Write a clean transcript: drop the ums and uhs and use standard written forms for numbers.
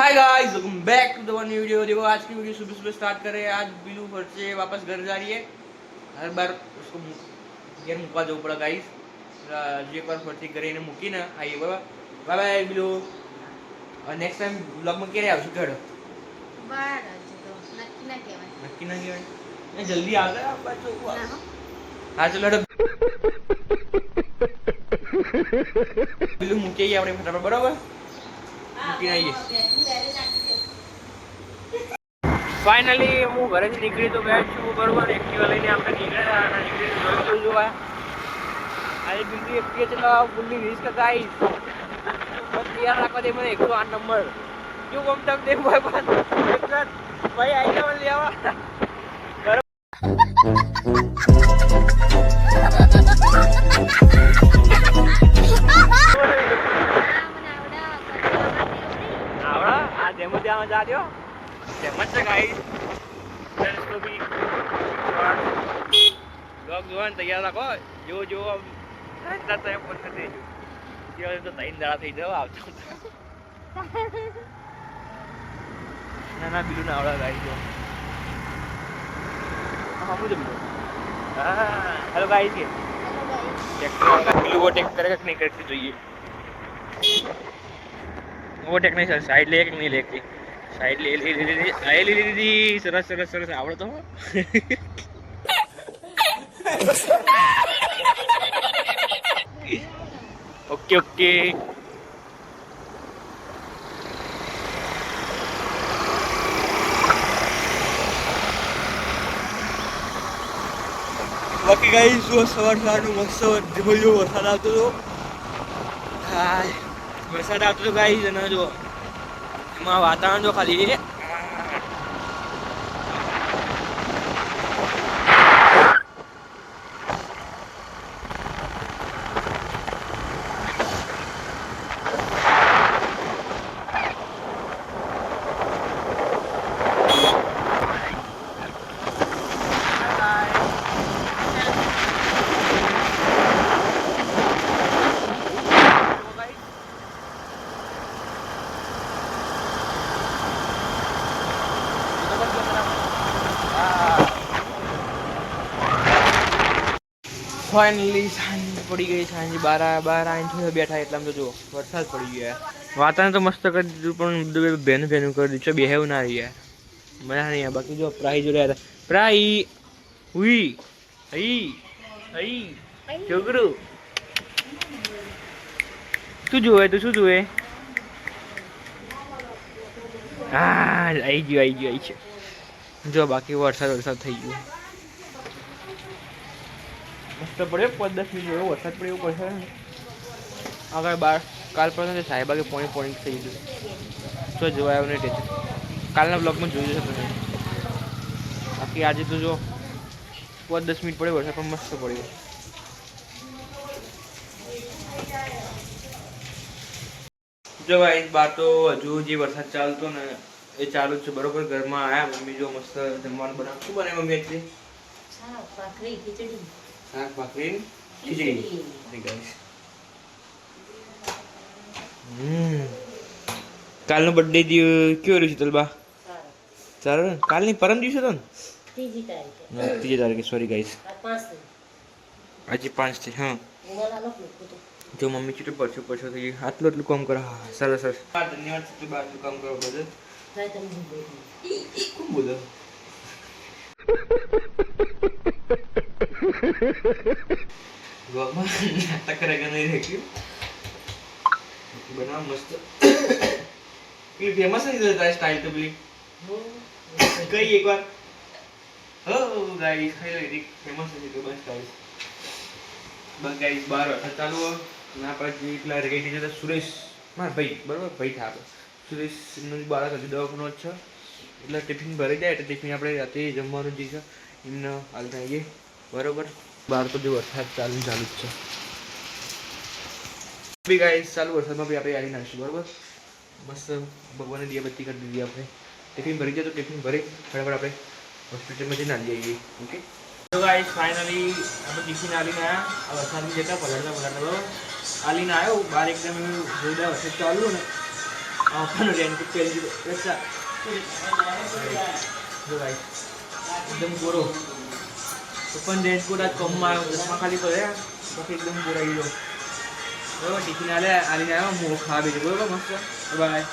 Hi guys, welcome back to the one video. देखो आज की वीडियो सुबह सुबह स्टार्ट करें। आज बिलू घर से वापस घर जा रही है। हर बार उसको घर मुकवा जવું પડે गाइस। જે એક વાર ફરતી કરીને મૂકીને આવીએ બરાબર। Bye bye Billu. और नेक्स्ट टाइम ब्लॉग में ક્યારે આવશું ઘરે? બાર હજી તો નક્કી ના કહેવાય। નક્કી ના કહેવાય ને, જલ્દી આગળ આવવા જો। હા ચલો હેડો बिलू મૂકી આવીએ આપણે ફટાફટ બરાબર। મૂકીને આવીએ। फाइनली हूँ घर से निकली तो बैठ छू बराबर। एक्टिवा लईने આપણે નીકળ્યા અને નીકળીને જોઈ જોવા આજે બિલકુલ એક્ટિવા ચલાવવા ફૂલ્લી રિસ્ક ગાઈસ। બસ તૈયાર રાખવા દે મને 108 નંબર क्यों कम तक दे भाई पास भाई आई ना ले आवा आवड़ा आज डेमो ત્યાં જા દો डेमो છે गाइस। फ्रेंड्स को भी लोग जो है तैयार रखो जो जो अब रास्ता तो फोन कर देજો ये तो 3 દાડા થઈ જાવ આવતો ना ना बिलू ना आवड़ा गाइस जो हां मुझे बिलू हां हेलो गाइस के ट्रैक्टर वाला बिलू वो टेक करेगा कि नहीं करती જોઈએ वो टेक नहीं सर साइड ले कि नहीं लेके साइड ले ली सरस सरस सरस आवड़ो तो ओके ओके बाकी गाइस जो સવારનો મસ્ત જો વરસાદ આવતો હતો હાય વરસાદ આવતો હતો ગાઈસ અને જો એમાં વાતાવરણ જો ખાલી फाइनली सांज पड़ी गई। सांज 12 आईने बैठा એટલે આમ તો જો વરસાદ પડી ગયો વાતાવરણ તો મસ્ત કરી દીધું પણ બેન બેન કરી દીધું બેહેવ ના રહી યાર મજા નહીં બાકી જો પ્રાઈ જો રહ્યા પ્રાઈ ઉઈ અઈ અઈ છોકરો તું જોવે તું શું જોવે હા આવી ગયો જો બાકી વરસાદ થઈ ગયો મસ્ત પડ્યો 5-10 મિનિટ એવો વરસાદ પડ્યો એવું પડશે આગળ બાર કાલ પર સાહેબાગે પોણી થઈ ગયું તો જોવા આવ્યો નહીં ટેન્શન કાલના બ્લોગમાં જોઈ જશે તમે બાકી આજે તો જો 5-10 મિનિટ પડ્યો વરસાદ પણ મસ્ત પડ્યો જો ભાઈ બાર તો હજુ જે વરસાદ ચાલતો ને એ ચાલુ જ છે બરોબર ઘરમાં આયા મમ્મી જો મસ્ત જમવાનું બનાવ શું બને મમ્મી એટલે શાક ભાખરી ખીચડી શાક ભાખરી ખીચડી ગાઈસ કાલનો બર્થડે કેવો રહ્યો શીતલબા સારો કાલની પરમ દિવસે તો ને ત્રીજી તારીખે સોરી ગાઈસ આજે 5 થી હા જો મમ્મી ચીટો પરછો થઈ ગઈ આટલું કામ કરો હા સરસ સરસ ધન્યવાદ શીતલબા આટલું કામ કરો બદલ કોણ બોલો ગોમાં નાટક કરેગા નહીં રેખ્યું બનાવ મસ્ત પેલી ફેમસ નથી તારી સ્ટાઇલ તો પેલી કઈ એકવાર હો ગાઈસ ખાઈ લો એની ફેમસ નથી તો બસ સ્ટાઇલ બસ ગાઈસ 12 વખત ચાલુ ના પછી એકલા રહી થઈ જતા સુરેશ મારા ભાઈ બરાબર ભાઈ થાય આપણે સુરેશનો 12 હજુ દવાખાનો જ છે એટલે ટિફિન ભરી જાય એટલે ટિફિન આપણે રાતે જમવાનું જે છે એમને હાલ થઈએ બરાબર બહાર તો જો વરસાદ ચાલુ જ છે બી ગાઈસ ચાલુ વરસાદમાં બી આપણે આવી નાખીશું બરાબર મસ્ત ભગવાનને દીવાબત્તી કરી દીધી આપણે ટિફિન ભરી જાય તો ટિફિન ભરી ફટાફટ આપણે હોસ્પિટલમાં જઈને આવી જઈએ ઓકે તો ગાઈસ ફાઇનલી આપણે ટિફિન આવીને આવ્યા વરસાદની જગ્યા પલળતા બરાબર આલીને આવ્યો બહાર એકદમ જોરદાર વરસાદ ચાલુ ને આપણો રેનકોટ પહેરી દીધો રક્ષા જો ભાઈ એકદમ ગોરો તો પણ રેનકોટ આજ કમમાં આવ્યો ચશ્મા ખાલી પડ્યા બાકી એકદમ ગોરાઈ ગયો બરોબર ટિફિન આલીને આવ્યો હું ખાવા બેઠો બરોબર મસ્ત બાય